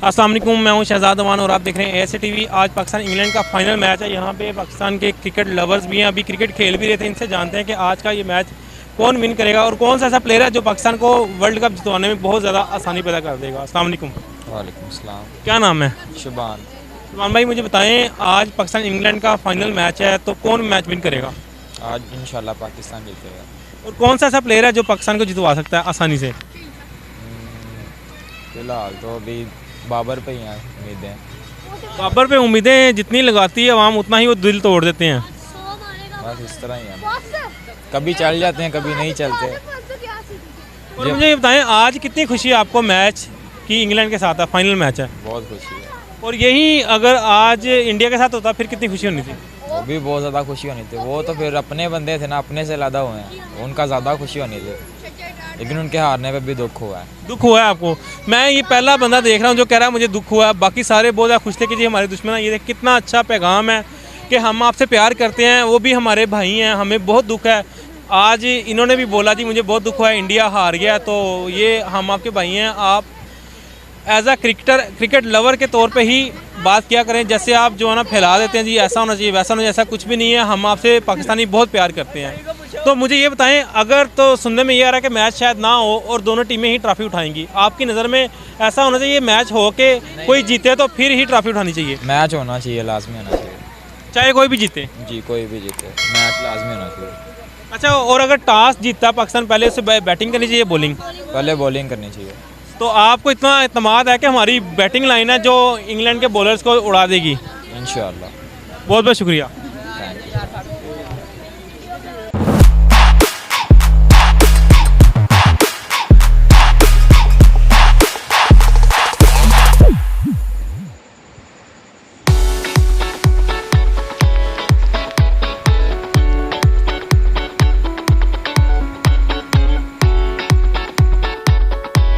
अस्सलाम वालेकुम, मैं हूं शहजाद अमान और आप देख रहे हैं ऐसे टीवी। आज पाकिस्तान इंग्लैंड का फाइनल मैच है। यहाँ पे पाकिस्तान के क्रिकेट लवर्स भी हैं, अभी क्रिकेट खेल भी रहे थे। इनसे जानते हैं कि आज का ये मैच कौन विन करेगा और कौन सा ऐसा प्लेयर है जो पाकिस्तान को वर्ल्ड कप जितवाने में बहुत ज़्यादा आसानी पैदा कर देगा। अस्सलाम वालेकुम। वालेकुम सलाम। क्या नाम है? शुबान। शुभान भाई, मुझे बताएं, आज पाकिस्तान इंग्लैंड का फाइनल मैच है तो कौन मैच विन करेगा आज इंशाल्लाह पाकिस्तान जीतेगा। और कौन सा ऐसा प्लेयर है जो पाकिस्तान को जितवा सकता है आसानी से? फिलहाल तो अभी बाबर पे ही हैं उम्मीदें। बाबर पे उम्मीदें जितनी लगाती है आवाम उतना ही वो दिल तोड़ देते हैं। बस इस तरह ही है, कभी चल जाते हैं कभी नहीं चलते। और मुझे ये बताएं, आज कितनी खुशी है आपको मैच की इंग्लैंड के साथ है, फाइनल मैच है। बहुत खुशी है। और यही अगर आज इंडिया के साथ होता फिर कितनी खुशी होनी थी? वो भी बहुत ज़्यादा खुशी होनी थी। वो तो फिर अपने बंदे थे ना, अपने से ज़्यादा हुए हैं, उनका ज़्यादा खुशी होनी थी। लेकिन उनके हारने पे भी दुख हुआ है। दुख हुआ है आपको? मैं ये पहला बंदा देख रहा हूँ जो कह रहा है मुझे दुख हुआ है। बाकी सारे बहुत ज़्यादा खुश थे कि जी हमारे दुश्मन है। ये देख कितना अच्छा पैगाम है कि हम आपसे प्यार करते हैं, वो भी हमारे भाई हैं, हमें बहुत दुख है। आज इन्होंने भी बोला जी मुझे बहुत दुख हुआ है, इंडिया हार गया। तो ये हम आपके भाई हैं, आप एज अ क्रिकेट लवर के तौर पे ही बात किया करें। जैसे आप जो है ना फैला देते हैं जी ऐसा होना चाहिए वैसा होना चाहिए, ऐसा कुछ भी नहीं है। हम आपसे पाकिस्तानी बहुत प्यार करते हैं। तो मुझे ये बताएं, अगर तो सुनने में ये आ रहा है कि मैच शायद ना हो और दोनों टीमें ही ट्रॉफी उठाएंगी, आपकी नज़र में ऐसा होना चाहिए मैच हो के कोई जीते तो फिर ही ट्रॉफी उठानी चाहिए? मैच होना चाहिए, लाजमी होना चाहिए। चाहे कोई भी जीते? जी कोई भी जीते, मैच लाजमी होना चाहिए। अच्छा, और अगर टॉस जीतता पाकिस्तान, पहले उसे बैटिंग करनी चाहिए बॉलिंग? पहले बॉलिंग करनी चाहिए। तो आपको इतना एतमाद है कि हमारी बैटिंग लाइन है जो इंग्लैंड के बॉलर्स को उड़ा देगी? इंशाल्लाह। बहुत बहुत शुक्रिया।